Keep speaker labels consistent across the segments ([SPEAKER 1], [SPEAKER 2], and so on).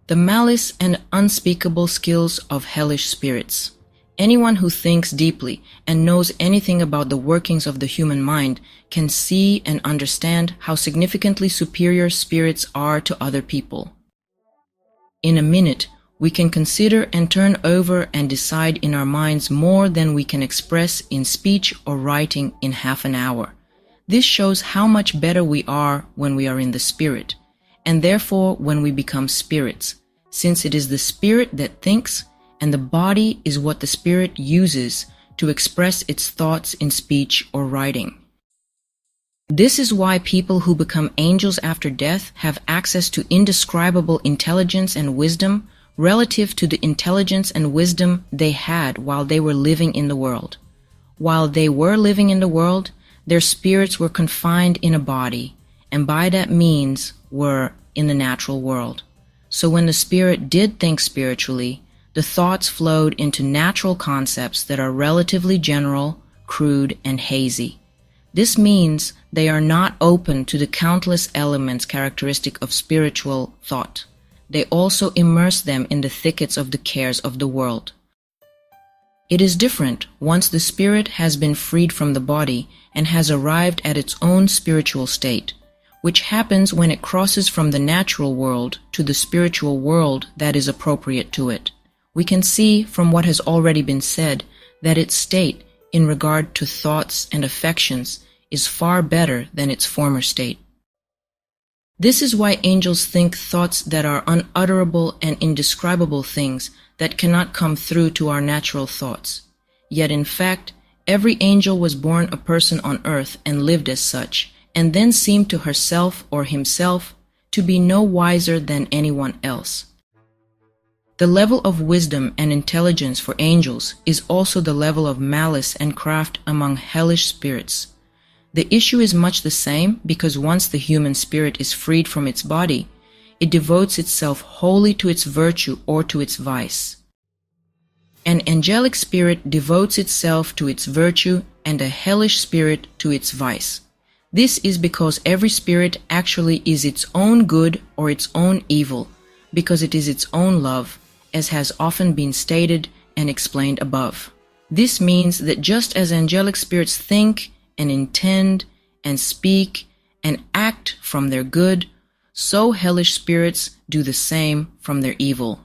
[SPEAKER 1] The malice and unspeakable skills of hellish spirits. Anyone who thinks deeply and knows anything about the workings of the human mind can see and understand how significantly superior spirits are to other people. In a minute, we can consider and turn over and decide in our minds more than we can express in speech or writing in half an hour. This shows how much better we are when we are in the spirit, and therefore when we become spirits, since it is the spirit that thinks, and the body is what the spirit uses to express its thoughts in speech or writing. This is why people who become angels after death have access to indescribable intelligence and wisdom relative to the intelligence and wisdom they had while they were living in the world. While they were living in the world, their spirits were confined in a body, and by that means were in the natural world. So when the spirit did think spiritually, the thoughts flowed into natural concepts that are relatively general, crude, and hazy. This means they are not open to the countless elements characteristic of spiritual thought. They also immerse them in the thickets of the cares of the world. It is different once the spirit has been freed from the body and has arrived at its own spiritual state, which happens when it crosses from the natural world to the spiritual world that is appropriate to it. We can see from what has already been said that its state in regard to thoughts and affections is far better than its former state. This is why angels think thoughts that are unutterable and indescribable things that cannot come through to our natural thoughts. Yet in fact, every angel was born a person on earth and lived as such, and then seemed to herself or himself to be no wiser than anyone else. The level of wisdom and intelligence for angels is also the level of malice and craft among hellish spirits. The issue is much the same because once the human spirit is freed from its body, it devotes itself wholly to its virtue or to its vice. An angelic spirit devotes itself to its virtue and a hellish spirit to its vice. This is because every spirit actually is its own good or its own evil, because it is its own love, as has often been stated and explained above. This means that just as angelic spirits think and intend and speak and act from their good, so hellish spirits do the same from their evil.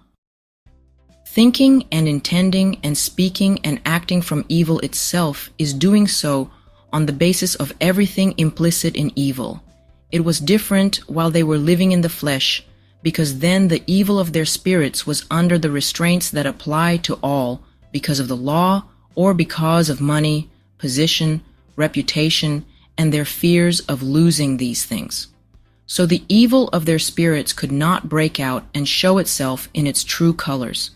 [SPEAKER 1] Thinking and intending and speaking and acting from evil itself is doing so on the basis of everything implicit in evil. It was different while they were living in the flesh, because then the evil of their spirits was under the restraints that apply to all because of the law or because of money, position, reputation, and their fears of losing these things. So the evil of their spirits could not break out and show itself in its true colors.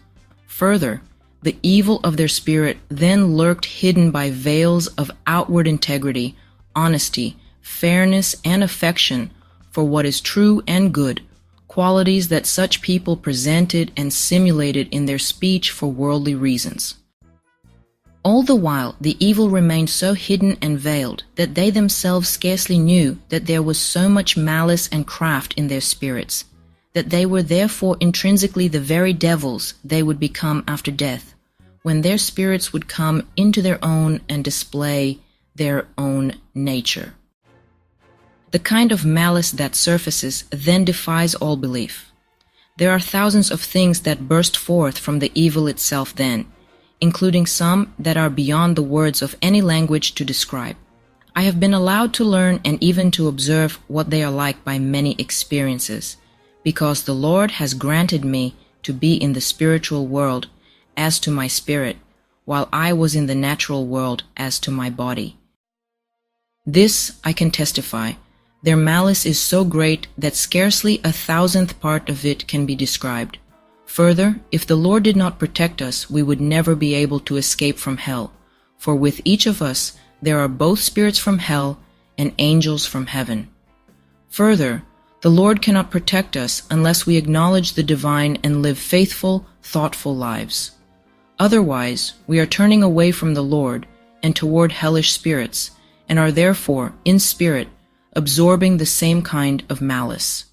[SPEAKER 1] Further, the evil of their spirit then lurked hidden by veils of outward integrity, honesty, fairness, and affection for what is true and good, qualities that such people presented and simulated in their speech for worldly reasons. All the while, the evil remained so hidden and veiled that they themselves scarcely knew that there was so much malice and craft in their spirits, that they were therefore intrinsically the very devils they would become after death, when their spirits would come into their own and display their own nature. The kind of malice that surfaces then defies all belief. There are thousands of things that burst forth from the evil itself then, including some that are beyond the words of any language to describe. I have been allowed to learn and even to observe what they are like by many experiences, because the Lord has granted me to be in the spiritual world as to my spirit, while I was in the natural world as to my body. This I can testify. Their malice is so great that scarcely 1,000th part of it can be described. Further, if the Lord did not protect us, we would never be able to escape from hell, for with each of us there are both spirits from hell and angels from heaven. Further, the Lord cannot protect us unless we acknowledge the divine and live faithful, thoughtful lives. Otherwise, we are turning away from the Lord and toward hellish spirits, and are therefore, in spirit, absorbing the same kind of malice.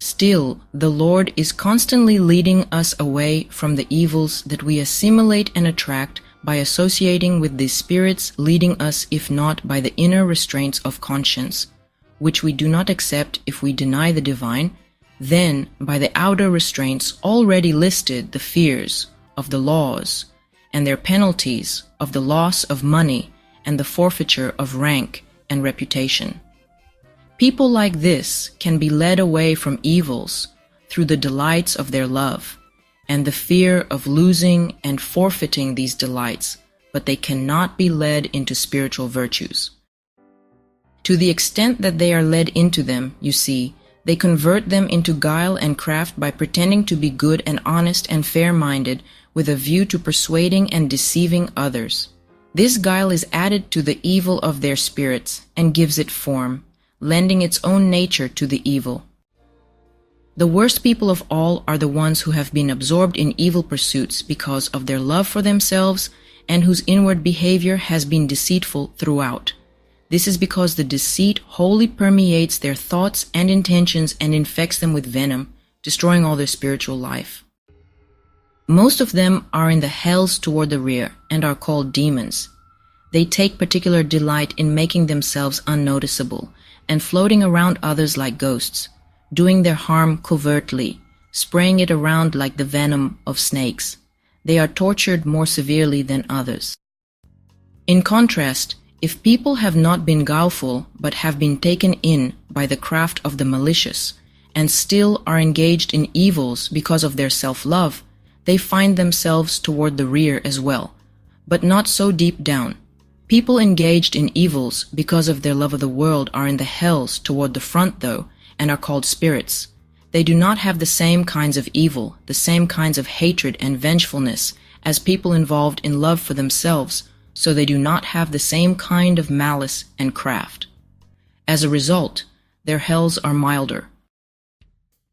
[SPEAKER 1] Still, the Lord is constantly leading us away from the evils that we assimilate and attract by associating with these spirits, leading us, if not by the inner restraints of conscience, which we do not accept if we deny the divine, then by the outer restraints already listed, the fears of the laws and their penalties of the loss of money and the forfeiture of rank and reputation. People like this can be led away from evils through the delights of their love and the fear of losing and forfeiting these delights, but they cannot be led into spiritual virtues. To the extent that they are led into them, you see, they convert them into guile and craft by pretending to be good and honest and fair-minded with a view to persuading and deceiving others. This guile is added to the evil of their spirits and gives it form, lending its own nature to the evil. The worst people of all are the ones who have been absorbed in evil pursuits because of their love for themselves and whose inward behavior has been deceitful throughout. This is because the deceit wholly permeates their thoughts and intentions and infects them with venom, destroying all their spiritual life. Most of them are in the hells toward the rear and are called demons. They take particular delight in making themselves unnoticeable and floating around others like ghosts, doing their harm covertly, spraying it around like the venom of snakes. They are tortured more severely than others. In contrast, if people have not been guileful but have been taken in by the craft of the malicious and still are engaged in evils because of their self-love, they find themselves toward the rear as well, but not so deep down. People engaged in evils because of their love of the world are in the hells toward the front, though, and are called spirits. They do not have the same kinds of evil, the same kinds of hatred and vengefulness as people involved in love for themselves, so they do not have the same kind of malice and craft. As a result, their hells are milder.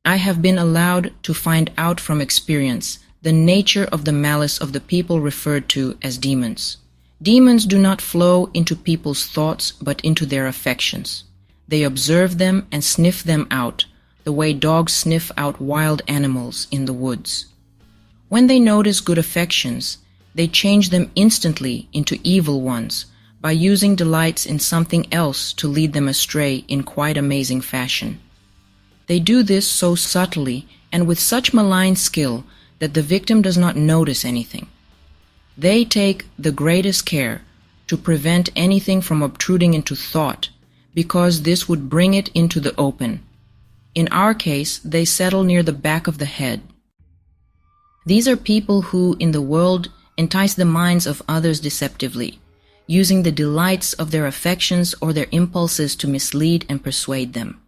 [SPEAKER 1] I have been allowed to find out from experience the nature of the malice of the people referred to as demons. Demons do not flow into people's thoughts but into their affections. They observe them and sniff them out, the way dogs sniff out wild animals in the woods. When they notice good affections, they change them instantly into evil ones by using delights in something else to lead them astray in quite amazing fashion. They do this so subtly and with such malign skill that the victim does not notice anything. They take the greatest care to prevent anything from obtruding into thought, because this would bring it into the open. In our case, they settle near the back of the head. These are people who, in the world, entice the minds of others deceptively, using the delights of their affections or their impulses to mislead and persuade them.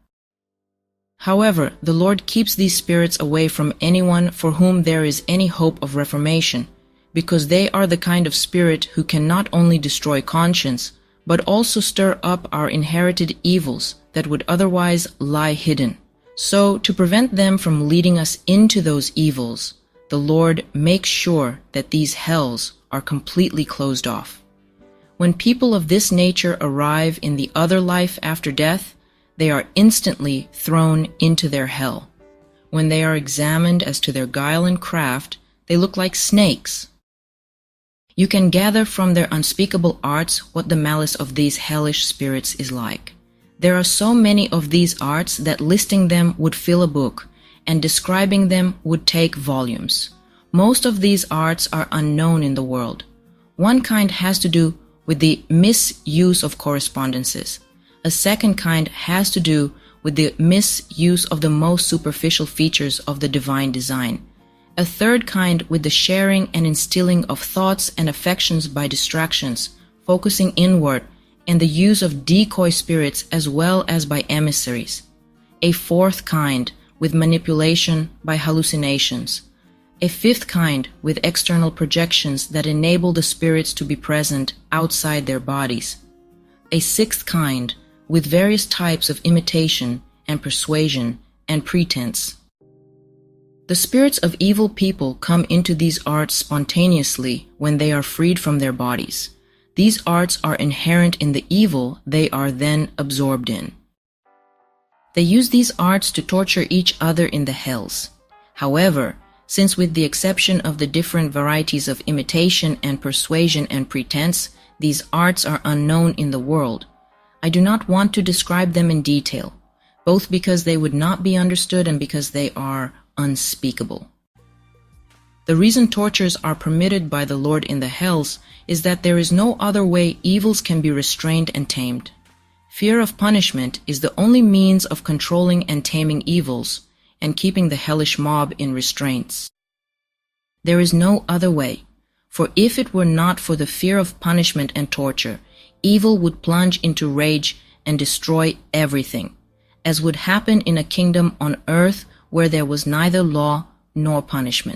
[SPEAKER 1] However, the Lord keeps these spirits away from anyone for whom there is any hope of reformation, because they are the kind of spirit who can not only destroy conscience, but also stir up our inherited evils that would otherwise lie hidden. So, to prevent them from leading us into those evils, the Lord makes sure that these hells are completely closed off. When people of this nature arrive in the other life after death, they are instantly thrown into their hell. When they are examined as to their guile and craft, they look like snakes. You can gather from their unspeakable arts what the malice of these hellish spirits is like. There are so many of these arts that listing them would fill a book, and describing them would take volumes. Most of these arts are unknown in the world. One kind has to do with the misuse of correspondences. A second kind has to do with the misuse of the most superficial features of the divine design. A third kind with the sharing and instilling of thoughts and affections by distractions, focusing inward, and the use of decoy spirits as well as by emissaries. A fourth kind with manipulation by hallucinations. A fifth kind with external projections that enable the spirits to be present outside their bodies. A sixth kind with various types of imitation and persuasion and pretense. The spirits of evil people come into these arts spontaneously when they are freed from their bodies. These arts are inherent in the evil they are then absorbed in. They use these arts to torture each other in the hells. However, since with the exception of the different varieties of imitation and persuasion and pretense, these arts are unknown in the world, I do not want to describe them in detail, both because they would not be understood and because they are unspeakable. The reason tortures are permitted by the Lord in the hells is that there is no other way evils can be restrained and tamed. Fear of punishment is the only means of controlling and taming evils and keeping the hellish mob in restraints. There is no other way, for if it were not for the fear of punishment and torture, evil would plunge into rage and destroy everything, as would happen in a kingdom on earth where there was neither law nor punishment.